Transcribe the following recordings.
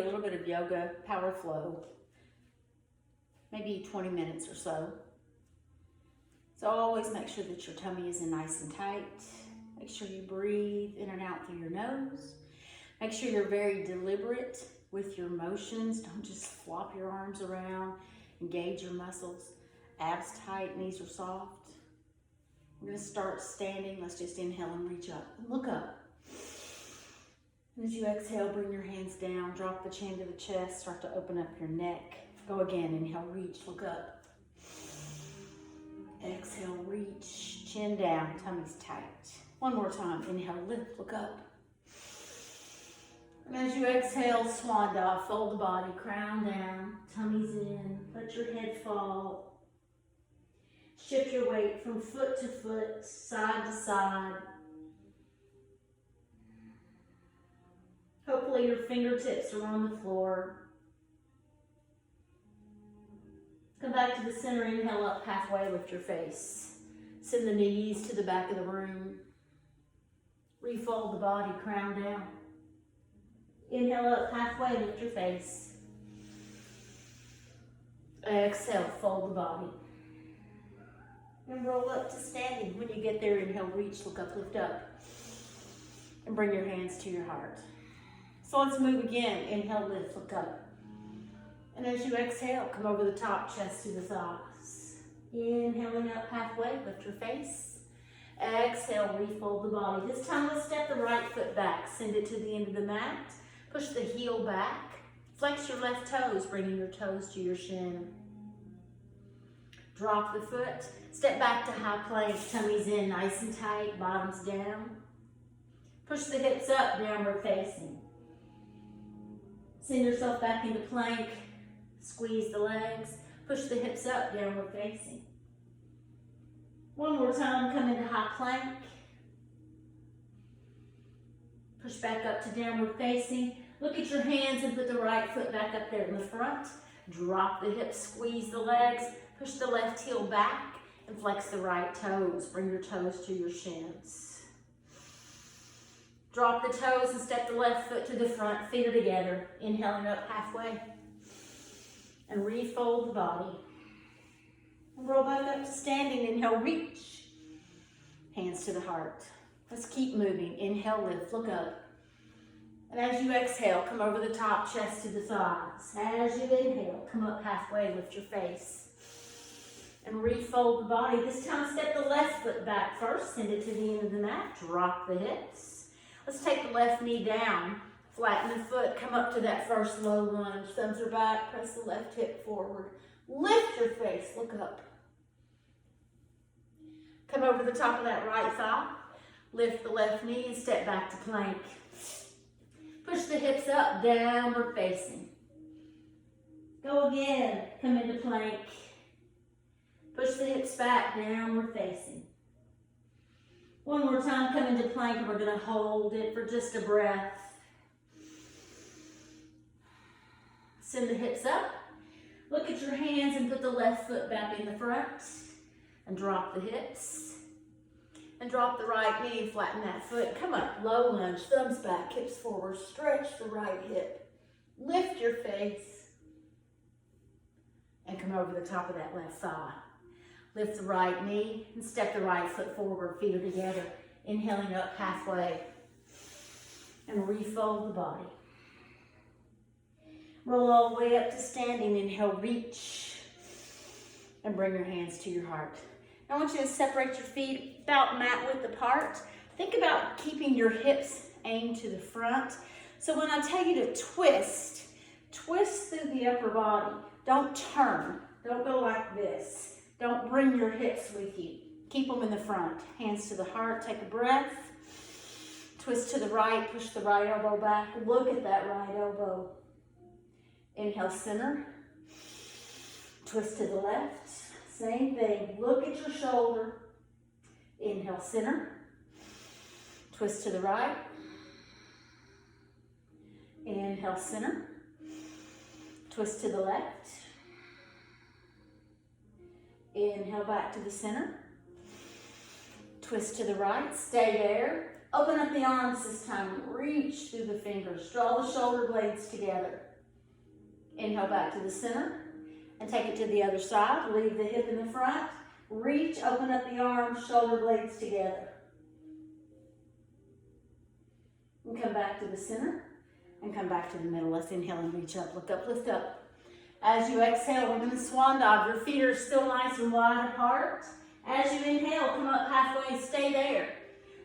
little bit of yoga, power flow, maybe 20 minutes or so. So always make sure that your tummy is in nice and tight. Make sure you breathe in and out through your nose. Make sure you're very deliberate with your motions. Don't just flop your arms around. Engage your muscles. Abs tight, knees are soft. We're gonna start standing. Let's just inhale and reach up and look up. And as you exhale, bring your hands down, drop the chin to the chest, start to open up your neck. Go again, inhale, reach, look up. Exhale, reach, chin down, tummy's tight. One more time, inhale, lift, look up. And as you exhale, swan dive, fold the body, crown down, tummy's in, let your head fall. Shift your weight from foot to foot, side to side. Hopefully your fingertips are on the floor. Come back to the center, inhale up halfway, lift your face. Send the knees to the back of the room. Refold the body, crown down. Inhale up halfway, lift your face. Exhale, fold the body. And roll up to standing. When you get there, inhale, reach, look up, lift up. And bring your hands to your heart. So let's move again. Inhale, lift, look up. And as you exhale, come over the top, chest to the thighs. Inhaling up halfway, lift your face. Exhale, refold the body. This time, let's step the right foot back. Send it to the end of the mat. Push the heel back. Flex your left toes, bringing your toes to your shin. Drop the foot. Step back to high plank. Tummy's in, nice and tight. Bottom's down. Push the hips up, downward facing. Send yourself back into plank. Squeeze the legs. Push the hips up, downward facing. One more time, come into high plank. Push back up to downward facing. Look at your hands and put the right foot back up there in the front. Drop the hips, squeeze the legs. Push the left heel back and flex the right toes. Bring your toes to your shins. Drop the toes and step the left foot to the front. Feet are together. Inhaling up halfway. And refold the body. And roll back up to standing. Inhale, reach. Hands to the heart. Let's keep moving. Inhale, lift, look up. And as you exhale, come over the top, chest to the thighs. As you inhale, come up halfway, lift your face. And refold the body. This time, step the left foot back first. Send it to the end of the mat. Drop the hips. Let's take the left knee down. Flatten the foot. Come up to that first low lunge. Thumbs are back. Press the left hip forward. Lift your face. Look up. Come over the top of that right thigh. Lift the left knee and step back to plank. Push the hips up, downward facing. Go again. Come into plank. Push the hips back, downward facing. One more time, come into plank, and we're going to hold it for just a breath. Send the hips up. Look at your hands and put the left foot back in the front. And drop the hips. And drop the right knee and flatten that foot. Come up, low lunge, thumbs back, hips forward. Stretch the right hip. Lift your face. And come over the top of that left thigh. Lift the right knee and step the right foot forward. Feet are together. Inhaling up halfway. And refold the body. Roll all the way up to standing. Inhale, reach. And bring your hands to your heart. I want you to separate your feet about mat width apart. Think about keeping your hips aimed to the front. So when I tell you to twist, twist through the upper body. Don't turn. Don't go like this. Don't bring your hips with you. Keep them in the front. Hands to the heart. Take a breath. Twist to the right. Push the right elbow back. Look at that right elbow. Inhale, center. Twist to the left. Same thing. Look at your shoulder. Inhale, center. Twist to the right. Inhale, center. Twist to the left. Inhale back to the center. Twist to the right. Stay there. Open up the arms this time. Reach through the fingers. Draw the shoulder blades together. Inhale back to the center and take it to the other side. Leave the hip in the front. Reach, open up the arms, shoulder blades together. And come back to the center and come back to the middle. Let's inhale and reach up, look up, lift up. As you exhale, we're going to swan dive. Your feet are still nice and wide apart. As you inhale, come up halfway, stay there.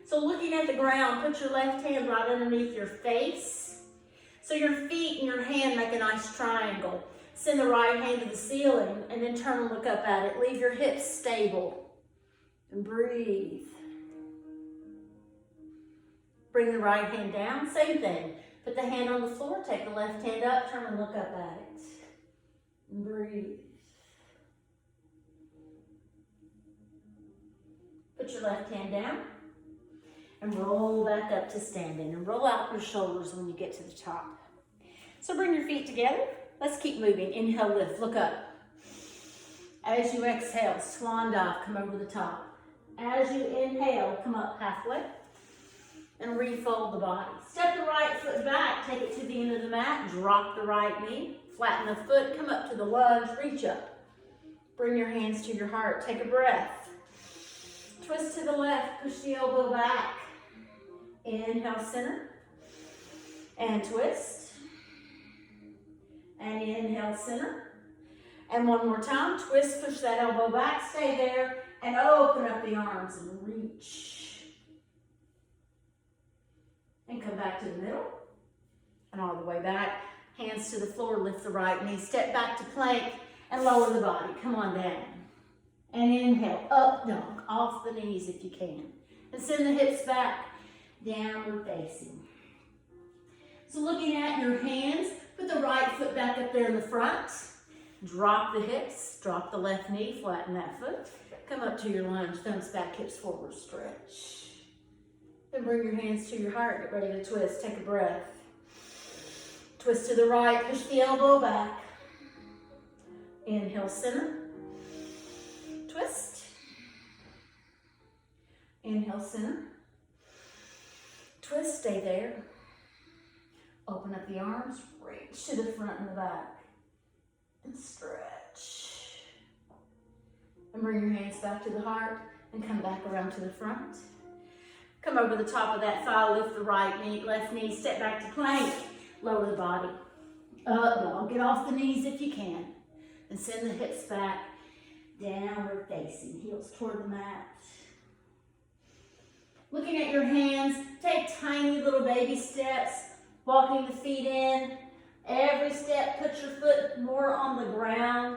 So looking at the ground, put your left hand right underneath your face. So your feet and your hand make a nice triangle. Send the right hand to the ceiling and then turn and look up at it. Leave your hips stable and breathe. Bring the right hand down, same thing. Put the hand on the floor, take the left hand up, turn and look up at it. And breathe. Put your left hand down and roll back up to standing and roll out your shoulders when you get to the top. So bring your feet together. Let's keep moving. Inhale, lift, look up. As you exhale, swan dive, come over the top. As you inhale, come up halfway and refold the body. Step the right foot back, take it to the end of the mat, drop the right knee, flatten the foot, come up to the lunge, reach up. Bring your hands to your heart, take a breath. Twist to the left, push the elbow back. Inhale, center, and twist. And inhale, center. And one more time, twist, push that elbow back, stay there, and open up the arms and reach. And come back to the middle, and all the way back. Hands to the floor, lift the right knee, step back to plank, and lower the body. Come on down. And inhale, up dog, off the knees if you can. And send the hips back, downward facing. So looking at your hands, put the right foot back up there in the front. Drop the hips, drop the left knee, flatten that foot. Come up to your lunge, thumbs back, hips forward, stretch. Then bring your hands to your heart, get ready to twist, take a breath. Twist to the right, push the elbow back. Inhale, center. Twist. Inhale, center. Twist, stay there. Open up the arms, reach to the front and the back. And stretch. And bring your hands back to the heart and come back around to the front. Come over the top of that thigh, lift the right knee, left knee, step back to plank. Lower the body. Up dog, get off the knees if you can. And send the hips back, downward facing, heels toward the mat. Looking at your hands, take tiny little baby steps, walking the feet in. Every step, put your foot more on the ground.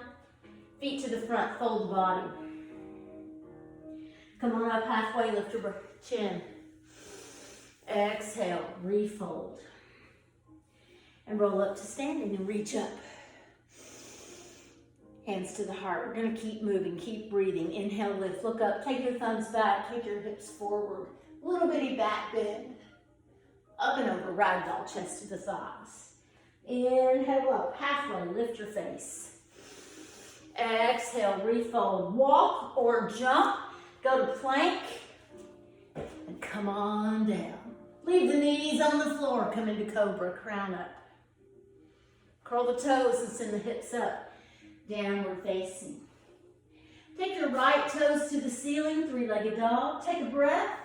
Feet to the front, fold the body. Come on up halfway, lift your chin. Exhale, refold. And roll up to standing and reach up. Hands to the heart. We're going to keep moving, keep breathing. Inhale, lift, look up, take your thumbs back, take your hips forward. Little bitty back bend. Up and over, ragdoll, chest to the thighs. Inhale up, halfway, lift your face. Exhale, refold. Walk or jump, go to plank, and come on down. Leave the knees on the floor, come into cobra, crown up. Curl the toes and send the hips up, downward facing. Take your right toes to the ceiling, three-legged dog. Take a breath.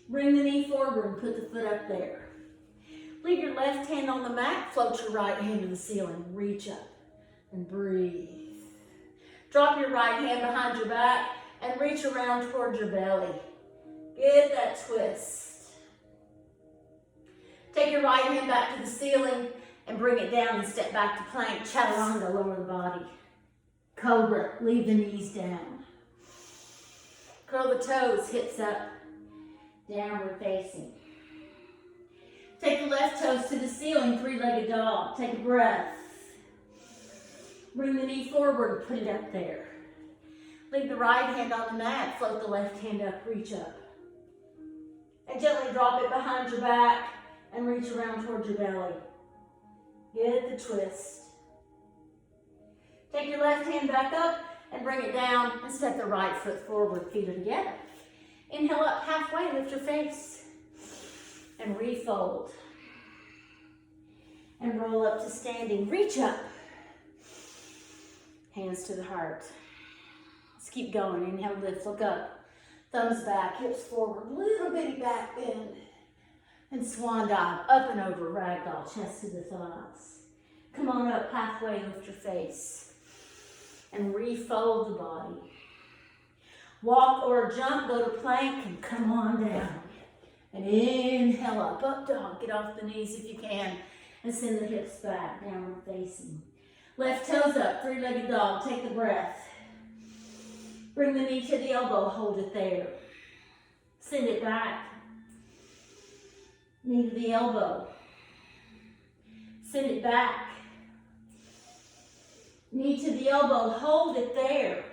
Bring the knee forward and put the foot up there. Leave your left hand on the mat, float your right hand to the ceiling. Reach up and breathe. Drop your right hand behind your back and reach around towards your belly. Get that twist. Take your right hand back to the ceiling and bring it down and step back to plank. Chaturanga, lower the body. Cobra, leave the knees down. Curl the toes, hips up, downward facing. Take the left toes to the ceiling, three-legged dog. Take a breath. Bring the knee forward, put it up there. Leave the right hand on the mat, float the left hand up, reach up. And gently drop it behind your back and reach around towards your belly. Get the twist. Take your left hand back up and bring it down and step the right foot forward, feet are together. Inhale up halfway, lift your face and refold. And roll up to standing. Reach up. Hands to the heart. Let's keep going. Inhale, lift, look up. Thumbs back, hips forward, little bitty back bend. And swan dive, up and over, ragdoll, chest to the thighs. Come on up halfway, lift your face. And refold the body. Walk or jump, go to plank, and come on down. And inhale up, up dog. Get off the knees if you can. And send the hips back, downward facing. Left toes up, three-legged dog. Take the breath. Bring the knee to the elbow, hold it there. Send it back. Knee to the elbow. Send it back. Knee to the elbow, hold it there.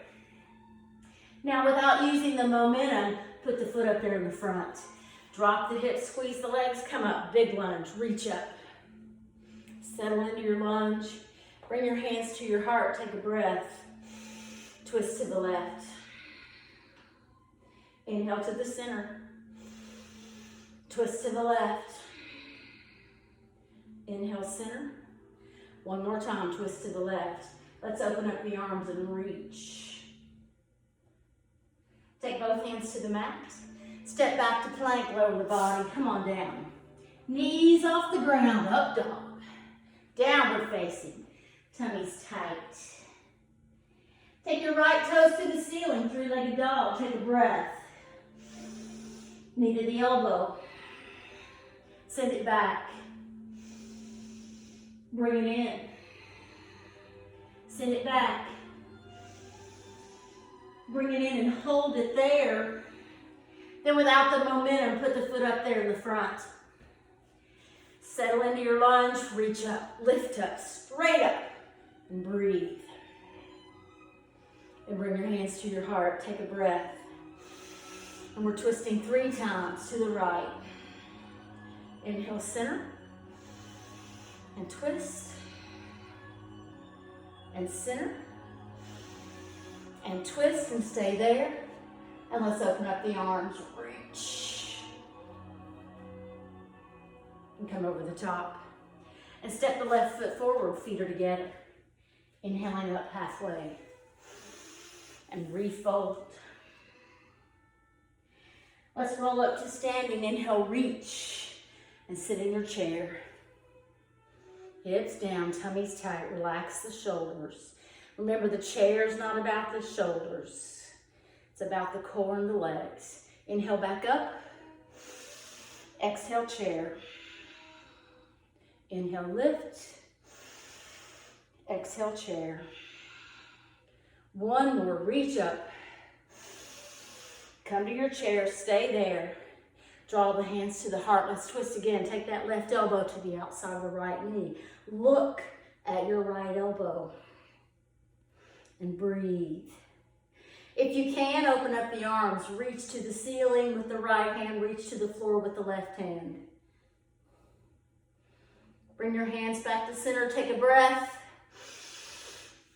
Now without using the momentum, put the foot up there in the front. Drop the hips, squeeze the legs, come up, big lunge, reach up. Settle into your lunge. Bring your hands to your heart, take a breath. Twist to the left. Inhale to the center. Twist to the left. Inhale, center. One more time, twist to the left. Let's open up the arms and reach. Take both hands to the mat. Step back to plank, lower the body. Come on down. Knees off the ground, up dog. Downward facing. Tummy's tight. Take your right toes to the ceiling, three-legged dog. Take a breath. Knee to the elbow. Send it back. Bring it in. Send it back. Bring it in and hold it there. Then without the momentum, put the foot up there in the front. Settle into your lunge, reach up, lift up, straight up, and breathe. And bring your hands to your heart, take a breath. And we're twisting 3 times to the right. Inhale, center, and twist, and center, and twist, and stay there. And let's open up the arms, reach. And come over the top. And step the left foot forward, feet are together. Inhaling up halfway. And refold. Let's roll up to standing. Inhale, reach. And sit in your chair. Hips down, tummy's tight. Relax the shoulders. Remember, the chair is not about the shoulders. It's about the core and the legs. Inhale back up. Exhale, chair. Inhale, lift. Exhale, chair. One more, reach up. Come to your chair, stay there. Draw the hands to the heart. Let's twist again. Take that left elbow to the outside of the right knee. Look at your right elbow. And breathe. If you can, open up the arms. Reach to the ceiling with the right hand. Reach to the floor with the left hand. Bring your hands back to center. Take a breath.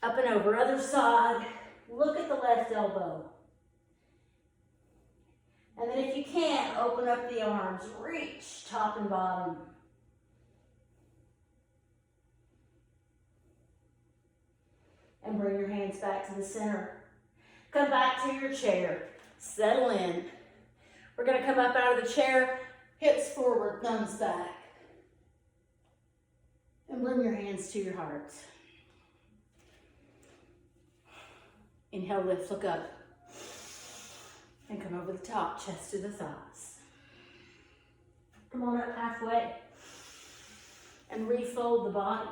Up and over. Other side. Look at the left elbow. And then if you can't, open up the arms. Reach top and bottom. And bring your hands back to the center. Come back to your chair. Settle in. We're going to come up out of the chair. Hips forward, thumbs back. And bring your hands to your heart. Inhale, lift, look up. And come over the top, chest to the thighs. Come on up halfway. And refold the body.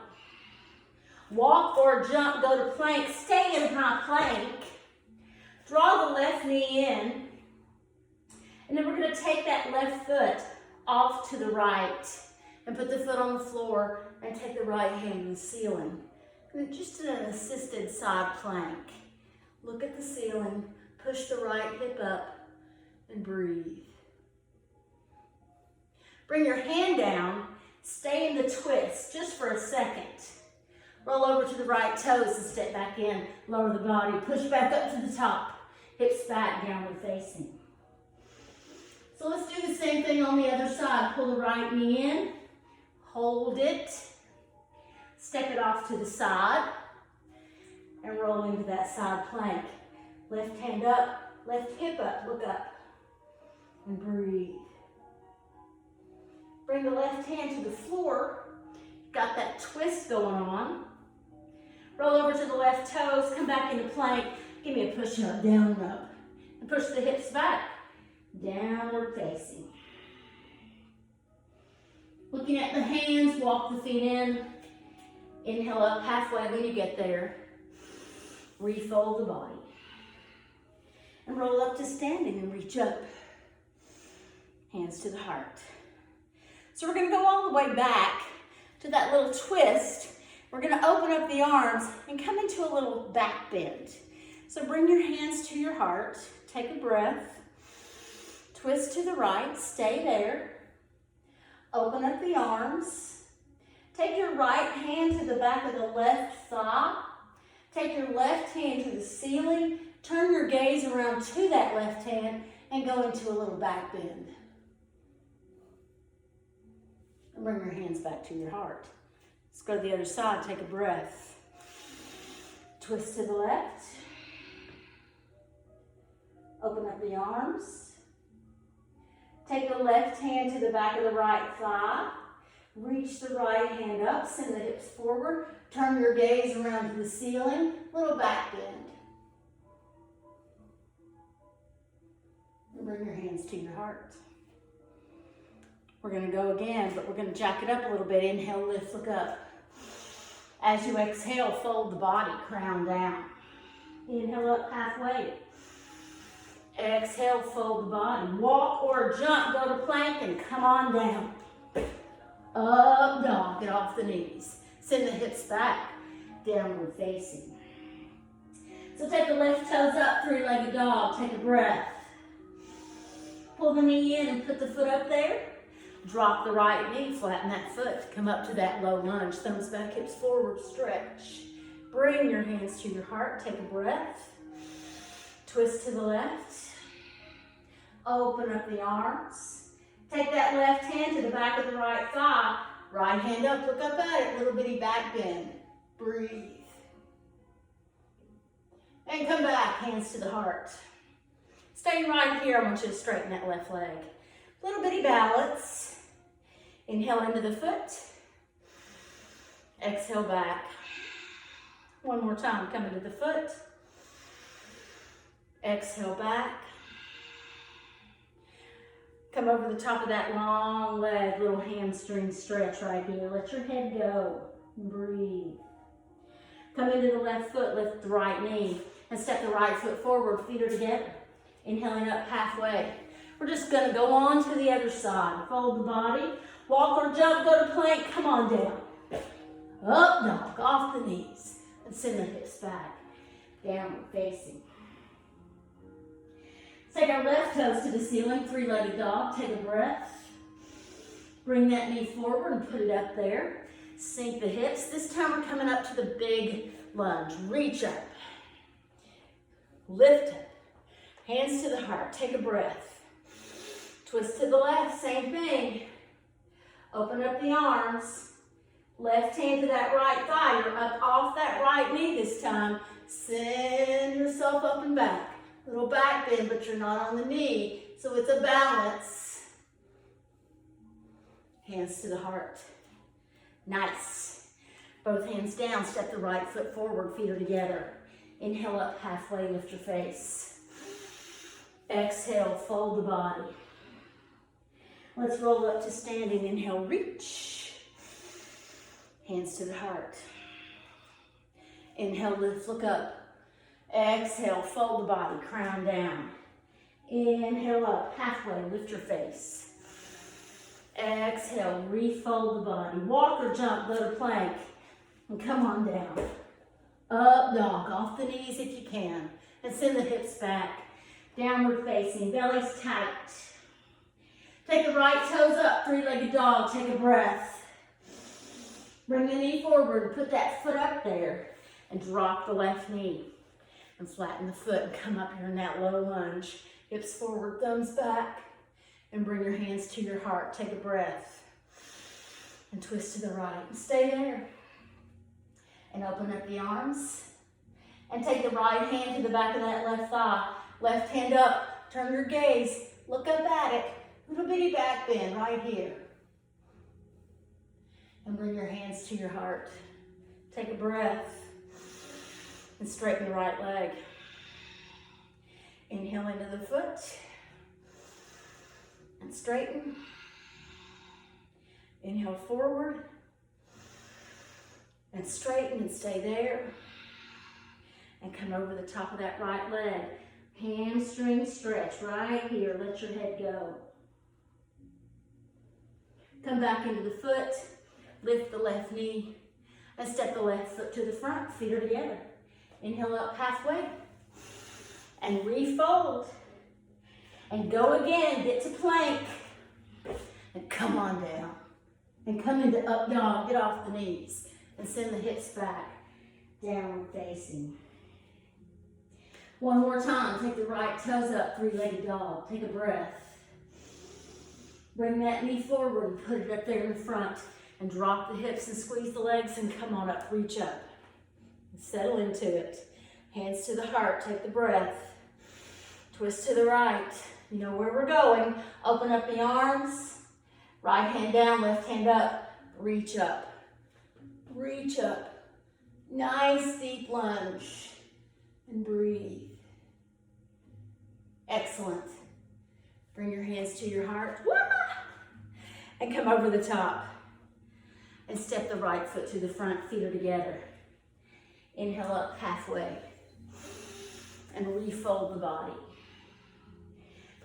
Walk or jump, go to plank. Stay in high plank. Draw the left knee in. And then we're going to take that left foot off to the right. And put the foot on the floor and take the right hand to the ceiling. And just in an assisted side plank. Look at the ceiling. Push the right hip up and breathe. Bring your hand down. Stay in the twist just for a second. Roll over to the right toes and step back in. Lower the body. Push back up to the top. Hips back, downward facing. So let's do the same thing on the other side. Pull the right knee in. Hold it. Step it off to the side and roll into that side plank. Left hand up, left hip up, look up, and breathe. Bring the left hand to the floor. Got that twist going on. Roll over to the left toes, come back into plank. Give me a push up, down and up. And push the hips back, downward facing. Looking at the hands, walk the feet in. Inhale up halfway when you get there. Refold the body. And roll up to standing and reach up. Hands to the heart. So we're going to go all the way back to that little twist. We're going to open up the arms and come into a little back bend. So bring your hands to your heart. Take a breath. Twist to the right. Stay there. Open up the arms. Take your right hand to the back of the left thigh. Take your left hand to the ceiling. Turn your gaze around to that left hand and go into a little back bend. And bring your hands back to your heart. Let's go to the other side. Take a breath. Twist to the left. Open up the arms. Take the left hand to the back of the right thigh. Reach the right hand up. Send the hips forward. Turn your gaze around to the ceiling. Little back bend. And bring your hands to your heart. We're going to go again, but we're going to jack it up a little bit. Inhale, lift, look up. As you exhale, fold the body, crown down. Inhale up halfway. Exhale, fold the body. Walk or jump, go to plank and come on down. Up dog, get off the knees. Send the hips back, downward facing. So take the left toes up, three-legged dog. Take a breath. Pull the knee in and put the foot up there. Drop the right knee, flatten that foot. Come up to that low lunge. Thumbs back, hips forward, stretch. Bring your hands to your heart. Take a breath. Twist to the left. Open up the arms. Take that left hand to the back of the right thigh. Right hand up, look up at it. Little bitty back bend. Breathe. And come back, hands to the heart. Stay right here. I want you to straighten that left leg. Little bitty balance. Inhale into the foot. Exhale back. One more time, come into the foot. Exhale back. Come over the top of that long leg, little hamstring stretch right here. Let your head go. Breathe. Come into the left foot, lift the right knee, and step the right foot forward, feet are together. Inhaling up halfway. We're just gonna go on to the other side. Fold the body, walk or jump, go to plank, come on down. Up dog, off the knees, and send the hips back, downward facing. Take our left toes to the ceiling, three-legged dog, take a breath. Bring that knee forward and put it up there. Sink the hips. This time we're coming up to the big lunge. Reach up. Lift it. Hands to the heart. Take a breath. Twist to the left. Same thing. Open up the arms. Left hand to that right thigh. You're up off that right knee this time. Send yourself up and back. Little back bend, but you're not on the knee. So it's a balance. Hands to the heart. Nice. Both hands down. Step the right foot forward. Feet are together. Inhale up halfway. Lift your face. Exhale. Fold the body. Let's roll up to standing. Inhale. Reach. Hands to the heart. Inhale. Lift. Look up. Exhale. Fold the body. Crown down. Inhale up. Halfway. Lift your face. Exhale. Refold the body. Walk or jump. Go to plank. And come on down. Up dog. Off the knees if you can. And send the hips back. Downward facing. Belly's tight. Take the right toes up. Three-legged dog. Take a breath. Bring the knee forward. Put that foot up there. And drop the left knee. And flatten the foot and come up here in that low lunge. Hips forward, thumbs back. And bring your hands to your heart. Take a breath. And twist to the right. And stay there. And open up the arms. And take the right hand to the back of that left thigh. Left hand up. Turn your gaze. Look up at it. Little bitty back bend right here. And bring your hands to your heart. Take a breath. And straighten the right leg. Inhale into the foot. And straighten. Inhale forward. And straighten and stay there. And come over the top of that right leg. Hamstring stretch right here. Let your head go. Come back into the foot. Lift the left knee. And step the left foot to the front. Feet are together. Inhale up halfway. And refold. And go again. Get to plank. And come on down. And come into up dog. Get off the knees. And send the hips back. Downward facing. One more time. Take the right toes up. Three-legged dog. Take a breath. Bring that knee forward and put it up there in the front. And drop the hips and squeeze the legs and come on up. Reach up. And settle into it. Hands to the heart. Take the breath. Twist to the right. You know where we're going. Open up the arms. Right hand down, left hand up. Reach up. Reach up. Nice deep lunge. And breathe. Excellent. Bring your hands to your heart. And come over the top. And step the right foot to the front. Feet are together. Inhale up halfway. And refold the body.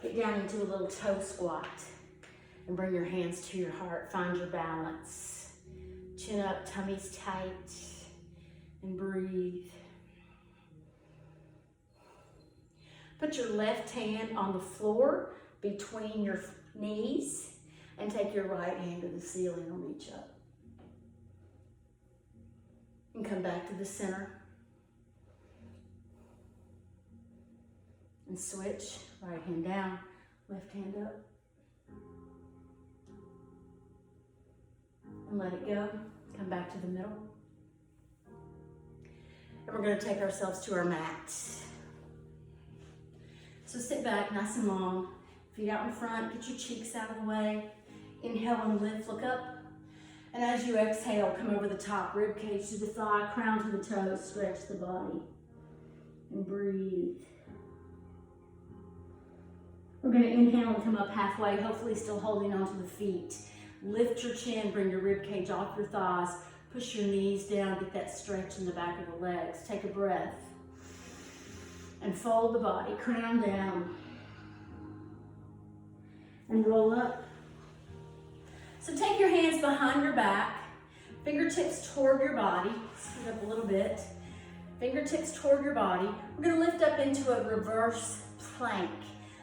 Get down into a little toe squat. And bring your hands to your heart. Find your balance. Chin up, tummy's tight. And breathe. Put your left hand on the floor between your knees. And take your right hand to the ceiling and reach up. And come back to the center. And switch. Right hand down, left hand up. And let it go. Come back to the middle. And we're going to take ourselves to our mat. So sit back nice and long. Feet out in front. Get your cheeks out of the way. Inhale and lift. Look up. And as you exhale, come over the top. Rib cage to the thigh. Crown to the toes. Stretch the body. And breathe. We're going to inhale and come up halfway, hopefully still holding onto the feet. Lift your chin, bring your rib cage off your thighs. Push your knees down, get that stretch in the back of the legs. Take a breath. And fold the body, crown down. And roll up. So take your hands behind your back, fingertips toward your body. Scoot up a little bit. Fingertips toward your body. We're going to lift up into a reverse plank.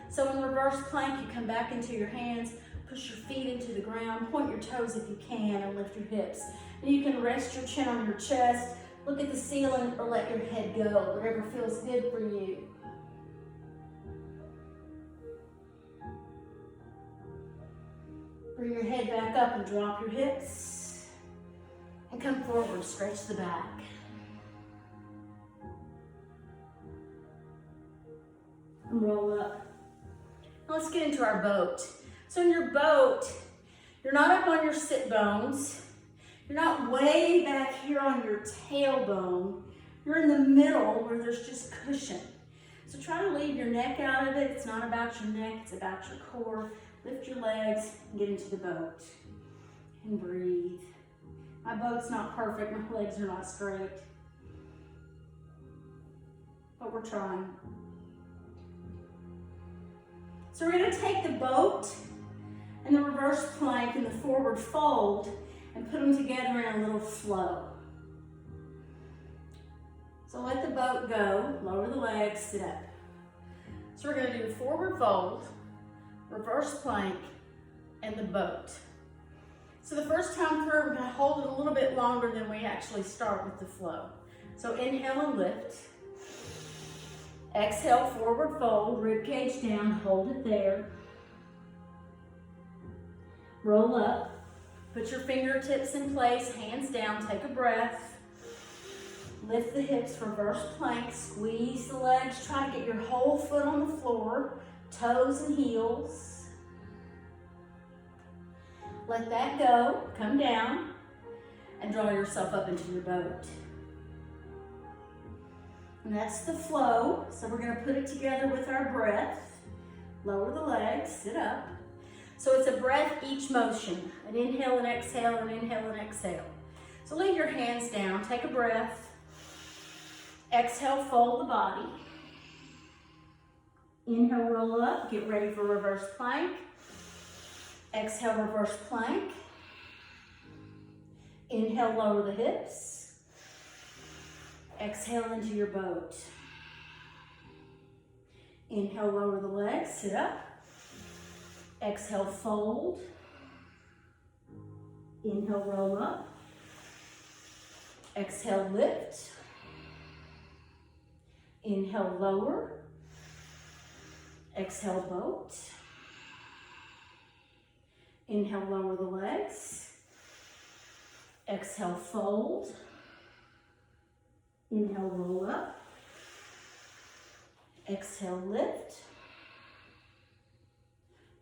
So in reverse plank, you come back into your hands, push your feet into the ground, point your toes if you can, and lift your hips. And you can rest your chin on your chest, look at the ceiling, or let your head go, whatever feels good for you. Bring your head back up and drop your hips. And come forward, stretch the back. And roll up. Now let's get into our boat. So in your boat, you're not up on your sit bones. You're not way back here on your tailbone. You're in the middle where there's just cushion. So try to leave your neck out of it. It's not about your neck, it's about your core. Lift your legs and get into the boat. And breathe. My boat's not perfect, my legs are not straight. But we're trying. So we're going to take the boat and the reverse plank and the forward fold and put them together in a little flow. So let the boat go, lower the legs, sit up. So we're going to do forward fold, reverse plank, and the boat. So the first time through, we're going to hold it a little bit longer than we actually start with the flow. So inhale and lift. Exhale, forward fold, rib cage down, hold it there. Roll up, put your fingertips in place, hands down, take a breath. Lift the hips, reverse plank, squeeze the legs. Try to get your whole foot on the floor, toes and heels. Let that go, come down, and draw yourself up into your boat. And that's the flow, so we're gonna put it together with our breath. Lower the legs, sit up. So it's a breath each motion, an inhale and exhale, an inhale and exhale. So lay your hands down, take a breath. Exhale, fold the body. Inhale, roll up, get ready for reverse plank. Exhale, reverse plank. Inhale, lower the hips. Exhale into your boat. Inhale, lower the legs, sit up. Exhale, fold. Inhale, roll up. Exhale, lift. Inhale, lower. Exhale, boat. Inhale, lower the legs. Exhale, fold. Inhale, roll up. Exhale, lift.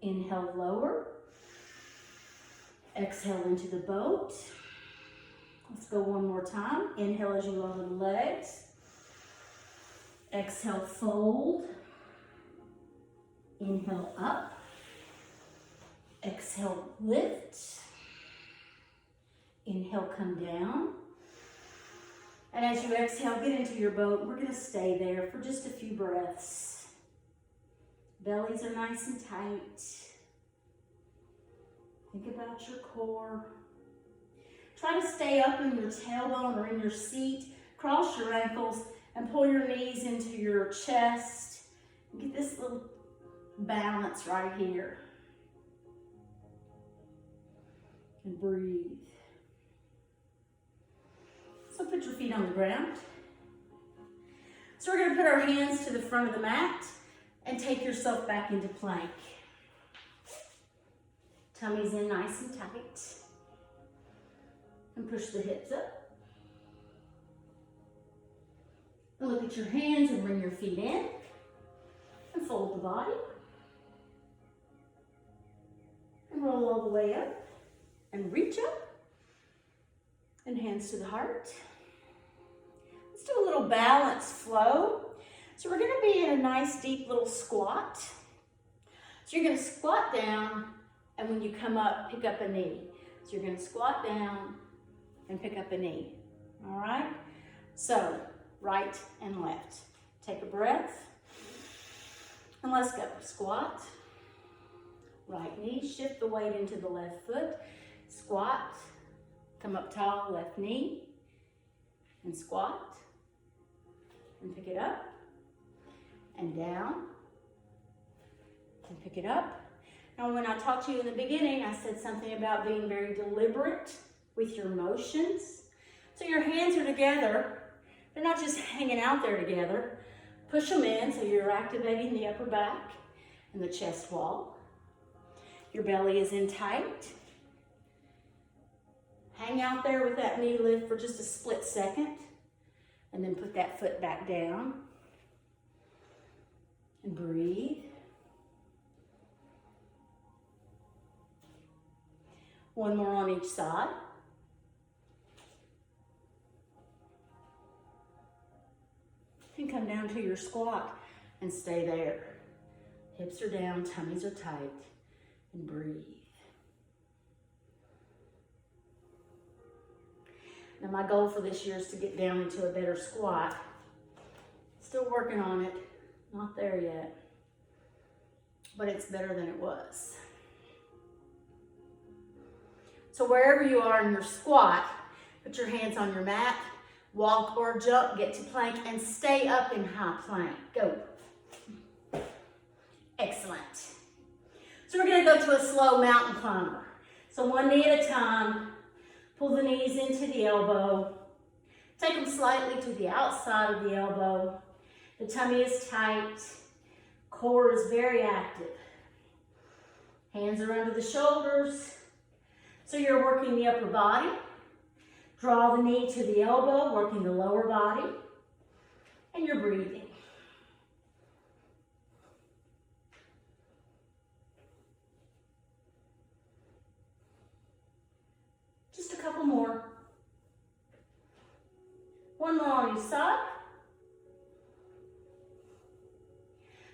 Inhale, lower. Exhale into the boat. Let's go one more time. Inhale as you lower the legs. Exhale, fold. Inhale, up. Exhale, lift. Inhale, come down. And as you exhale, get into your boat. We're gonna stay there for just a few breaths. Bellies are nice and tight. Think about your core. Try to stay up in your tailbone or in your seat. Cross your ankles and pull your knees into your chest. And get this little balance right here. And breathe. So put your feet on the ground. So we're gonna put our hands to the front of the mat and take yourself back into plank. Tummy's in nice and tight. And push the hips up. And look at your hands and bring your feet in. And fold the body. And roll all the way up. And reach up. And hands to the heart. Let's do a little balance flow. So we're gonna be in a nice deep little squat. So you're gonna squat down, and when you come up, pick up a knee. So you're gonna squat down and pick up a knee, all right? So right and left. Take a breath, and let's go. Squat, right knee, shift the weight into the left foot, squat, come up tall, left knee, and squat, and pick it up, and down, and pick it up. Now, when I talked to you in the beginning, I said something about being very deliberate with your motions. So your hands are together. They're not just hanging out there together. Push them in so you're activating the upper back and the chest wall. Your belly is in tight. Hang out there with that knee lift for just a split second, and then put that foot back down. And breathe. One more on each side. And come down to your squat and stay there. Hips are down, tummies are tight, and breathe. Now my goal for this year is to get down into a better squat. Still working on it, not there yet, but it's better than it was. So wherever you are in your squat, put your hands on your mat, walk or jump, get to plank, and stay up in high plank. Go. Excellent. So we're gonna go to a slow mountain climber. So one knee at a time, pull the knees into the elbow, take them slightly to the outside of the elbow. The tummy is tight, core is very active. Hands are under the shoulders. So you're working the upper body. Draw the knee to the elbow, working the lower body, and you're breathing. Just a couple more. One more on each side.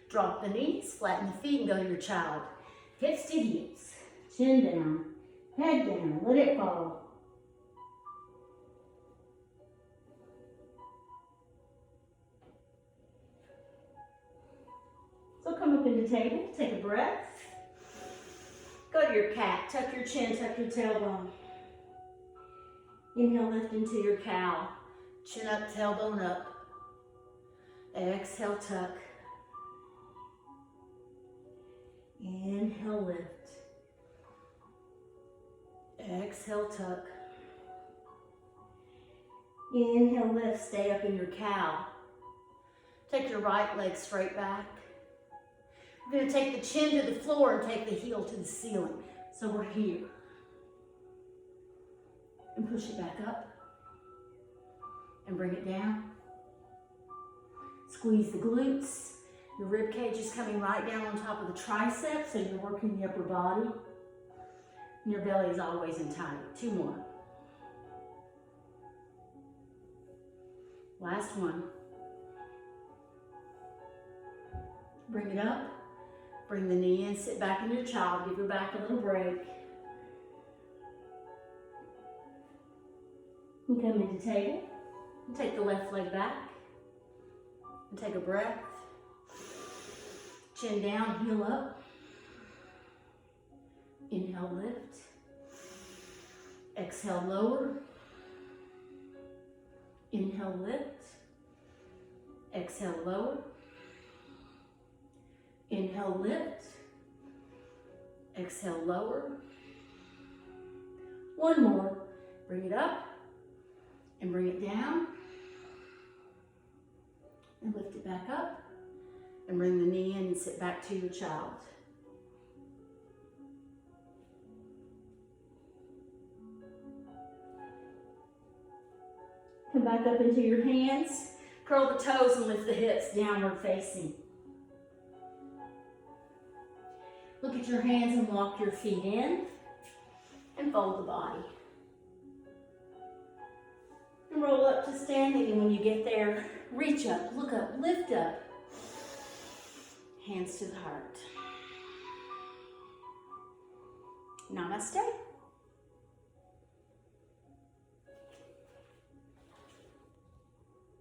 Drop the knees, flatten the feet, and go to your child. Hips to heels, chin down, head down, let it fall. So come up into table, take a breath. Go to your cat, tuck your chin, tuck your tailbone. Inhale, lift into your cow. Chin up, tailbone up. Exhale, tuck. Inhale, lift. Exhale, tuck. Inhale, lift, stay up in your cow. Take your right leg straight back. We're going to take the chin to the floor and take the heel to the ceiling. So we're here. And push it back up. And bring it down. Squeeze the glutes. Your rib cage is coming right down on top of the triceps, so you're working the upper body. And your belly is always in tight. 2 more. Last one. Bring it up. Bring the knee in. Sit back in your child. Give your back a little break. And come into table. And take the left leg back. And take a breath. Chin down, heel up. Inhale, lift. Exhale, lower. Inhale, lift. Exhale, lower. Inhale, lift. Exhale, lower. One more. Bring it up and bring it down. And lift it back up. And bring the knee in and sit back to your child. Come back up into your hands. Curl the toes and lift the hips downward facing. Look at your hands and walk your feet in. And fold the body. And roll up to standing, and when you get there, reach up, look up, lift up. Hands to the heart. Namaste.